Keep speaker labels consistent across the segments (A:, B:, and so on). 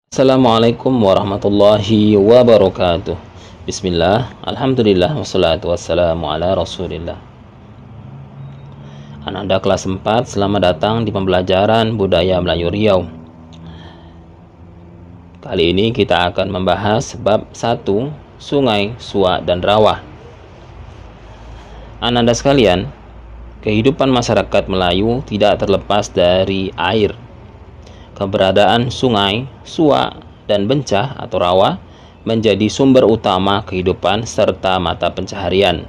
A: Assalamualaikum warahmatullahi wabarakatuh. Bismillah, alhamdulillah, wassalatu wassalamu ala rasulillah. Ananda kelas 4, selamat datang di pembelajaran Budaya Melayu Riau. Kali ini kita akan membahas bab 1, Sungai, Suak, dan Rawa. Ananda sekalian, kehidupan masyarakat Melayu tidak terlepas dari air. Keberadaan sungai, suak, dan bencah atau rawa menjadi sumber utama kehidupan serta mata pencaharian.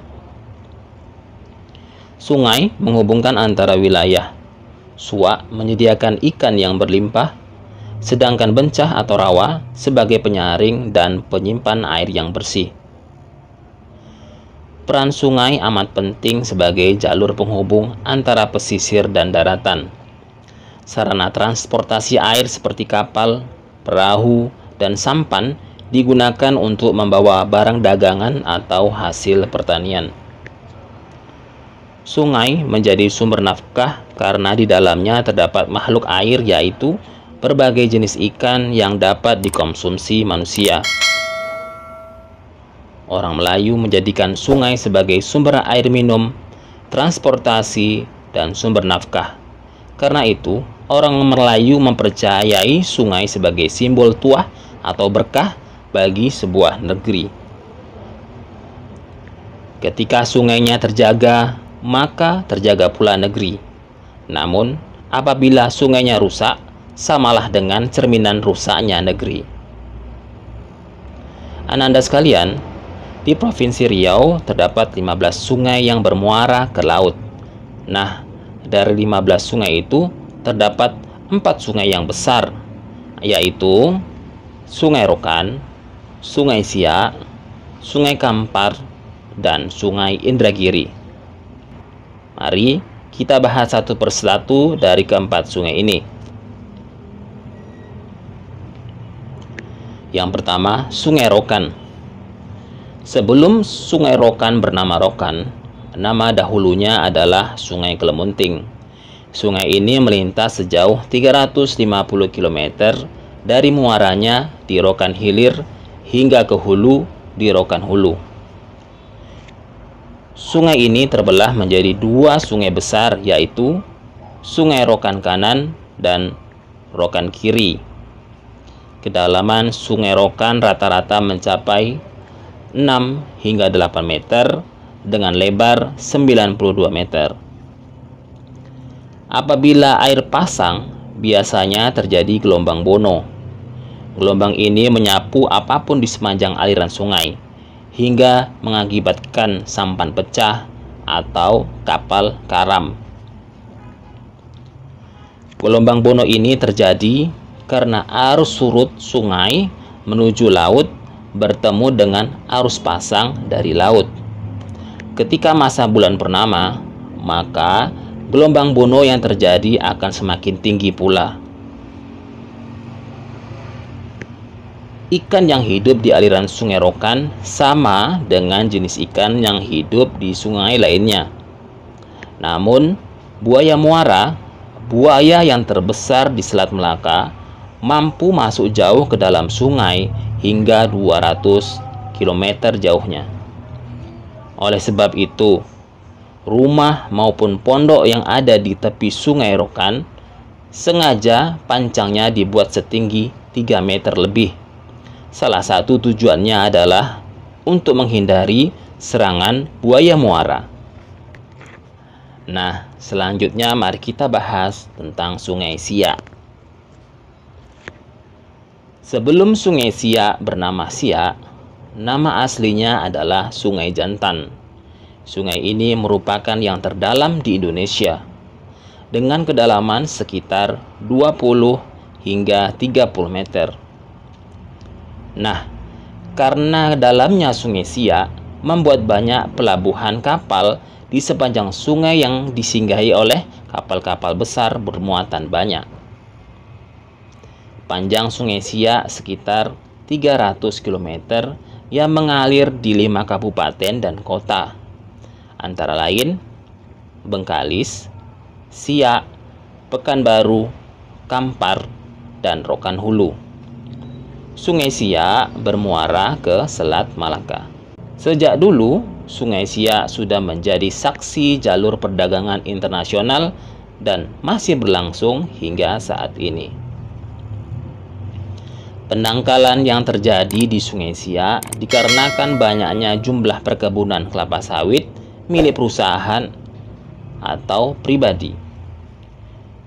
A: Sungai menghubungkan antara wilayah, suak menyediakan ikan yang berlimpah, sedangkan bencah atau rawa sebagai penyaring dan penyimpan air yang bersih. Peran sungai amat penting sebagai jalur penghubung antara pesisir dan daratan. Sarana transportasi air seperti kapal, perahu, dan sampan digunakan untuk membawa barang dagangan atau hasil pertanian. Sungai menjadi sumber nafkah karena di dalamnya terdapat makhluk air, yaitu berbagai jenis ikan yang dapat dikonsumsi manusia. Orang Melayu menjadikan sungai sebagai sumber air minum, transportasi, dan sumber nafkah. Karena itu, orang Melayu mempercayai sungai sebagai simbol tuah atau berkah bagi sebuah negeri. Ketika sungainya terjaga, maka terjaga pula negeri. Namun, apabila sungainya rusak, samalah dengan cerminan rusaknya negeri. Ananda sekalian, di Provinsi Riau terdapat 15 sungai yang bermuara ke laut. Nah, dari 15 sungai itu terdapat 4 sungai yang besar, yaitu Sungai Rokan, Sungai Siak, Sungai Kampar, dan Sungai Indragiri. Mari kita bahas satu persatu dari keempat sungai ini. Yang pertama, Sungai Rokan. Sebelum Sungai Rokan bernama Rokan, nama dahulunya adalah Sungai Kelemunting. Sungai ini melintas sejauh 350 km dari muaranya di Rokan Hilir hingga ke hulu di Rokan Hulu. Sungai ini terbelah menjadi 2 sungai besar, yaitu Sungai Rokan Kanan dan Rokan Kiri. Kedalaman Sungai Rokan rata-rata mencapai 6 hingga 8 meter dengan lebar 92 meter. Apabila air pasang, biasanya terjadi gelombang bono. Gelombang ini menyapu apapun di sepanjang aliran sungai, hingga mengakibatkan sampan pecah atau kapal karam. Gelombang bono ini terjadi karena arus surut sungai menuju laut bertemu dengan arus pasang dari laut. Ketika masa bulan purnama, maka gelombang bono yang terjadi akan semakin tinggi pula. Ikan yang hidup di aliran Sungai Rokan sama dengan jenis ikan yang hidup di sungai lainnya. Namun, buaya muara, buaya yang terbesar di Selat Melaka, mampu masuk jauh ke dalam sungai hingga 200 km jauhnya. Oleh sebab itu, rumah maupun pondok yang ada di tepi Sungai Rokan sengaja pancangnya dibuat setinggi 3 meter lebih. Salah satu tujuannya adalah untuk menghindari serangan buaya muara. Nah, selanjutnya mari kita bahas tentang Sungai Siak. Sebelum Sungai Siak bernama Siak, nama aslinya adalah Sungai Jantan. Sungai ini merupakan yang terdalam di Indonesia, dengan kedalaman sekitar 20 hingga 30 meter. Nah, karena dalamnya Sungai Siak membuat banyak pelabuhan kapal di sepanjang sungai yang disinggahi oleh kapal-kapal besar bermuatan banyak. Panjang Sungai Siak sekitar 300 km yang mengalir di 5 kabupaten dan kota, antara lain Bengkalis, Siak, Pekanbaru, Kampar, dan Rokan Hulu. Sungai Siak bermuara ke Selat Malaka. Sejak dulu, Sungai Siak sudah menjadi saksi jalur perdagangan internasional dan masih berlangsung hingga saat ini. Pendangkalan yang terjadi di Sungai Siak dikarenakan banyaknya jumlah perkebunan kelapa sawit milik perusahaan atau pribadi.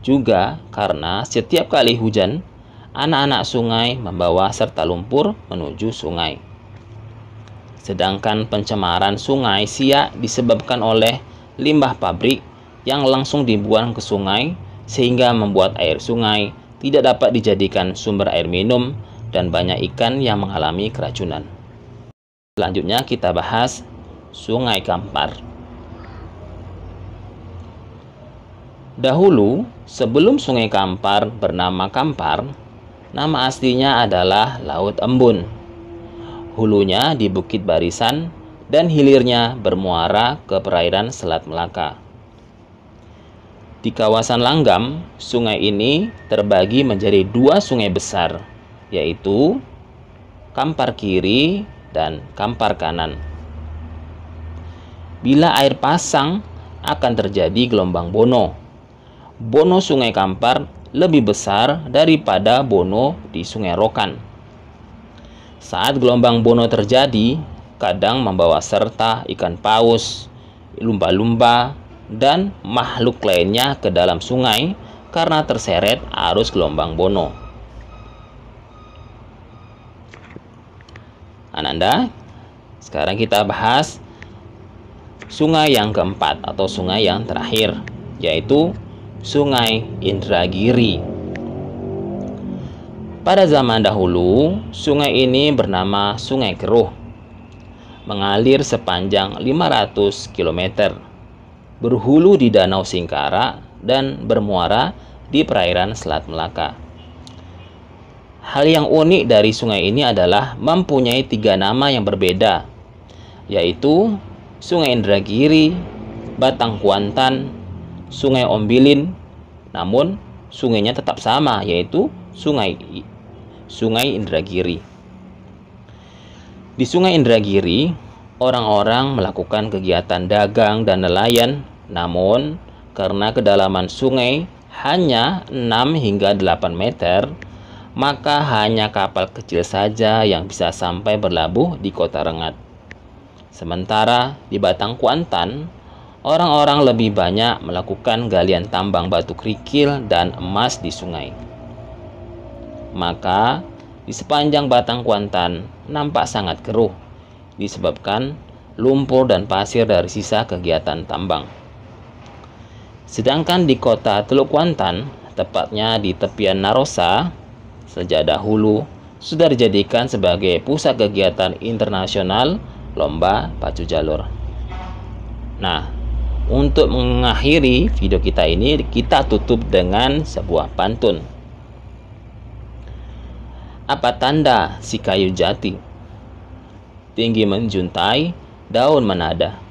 A: Juga karena setiap kali hujan, anak-anak sungai membawa serta lumpur menuju sungai. Sedangkan pencemaran Sungai Siak disebabkan oleh limbah pabrik yang langsung dibuang ke sungai sehingga membuat air sungai tidak dapat dijadikan sumber air minum dan banyak ikan yang mengalami keracunan. Selanjutnya kita bahas Sungai Kampar. Dahulu, sebelum Sungai Kampar bernama Kampar, nama aslinya adalah Laut Embun. Hulunya di Bukit Barisan dan hilirnya bermuara ke perairan Selat Melaka. Di kawasan Langgam, sungai ini terbagi menjadi dua sungai besar, yaitu Kampar Kiri dan Kampar Kanan. Bila air pasang, akan terjadi gelombang bono. Bono Sungai Kampar lebih besar daripada bono di Sungai Rokan. Saat gelombang bono terjadi, kadang membawa serta ikan paus, lumba-lumba, dan makhluk lainnya ke dalam sungai karena terseret arus gelombang bono. Ananda, sekarang kita bahas sungai yang keempat atau sungai yang terakhir, yaitu Sungai Indragiri. Pada zaman dahulu, sungai ini bernama Sungai Keruh, mengalir sepanjang 500 km, berhulu di Danau Singkara dan bermuara di perairan Selat Melaka. Hal yang unik dari sungai ini adalah mempunyai 3 nama yang berbeda, yaitu Sungai Indragiri, Batang Kuantan, Sungai Ombilin, namun sungainya tetap sama, yaitu Sungai Indragiri. Di Sungai Indragiri, orang-orang melakukan kegiatan dagang dan nelayan, namun karena kedalaman sungai hanya 6 hingga 8 meter, maka hanya kapal kecil saja yang bisa sampai berlabuh di Kota Rengat. Sementara di Batang Kuantan, orang-orang lebih banyak melakukan galian tambang batu kerikil dan emas di sungai. Maka, di sepanjang Batang Kuantan nampak sangat keruh, disebabkan lumpur dan pasir dari sisa kegiatan tambang. Sedangkan di kota Teluk Kuantan, tepatnya di tepian Narosa, sejak dahulu sudah dijadikan sebagai pusat kegiatan internasional lomba pacu jalur. Nah, untuk mengakhiri video kita ini, kita tutup dengan sebuah pantun. Apa tanda si kayu jati? Tinggi menjuntai, daun menada.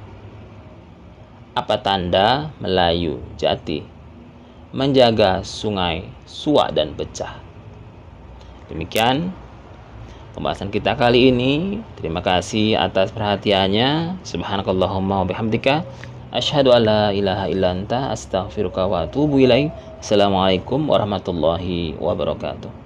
A: Apa tanda Melayu jati? Menjaga sungai, suak dan pecah. Demikian pembahasan kita kali ini. Terima kasih atas perhatiannya. Subhanakallahumma wa bihamdika, asyhadu an la ilaha illa anta, astaghfiruka wa atubu ilaik. Assalamualaikum warahmatullahi wabarakatuh.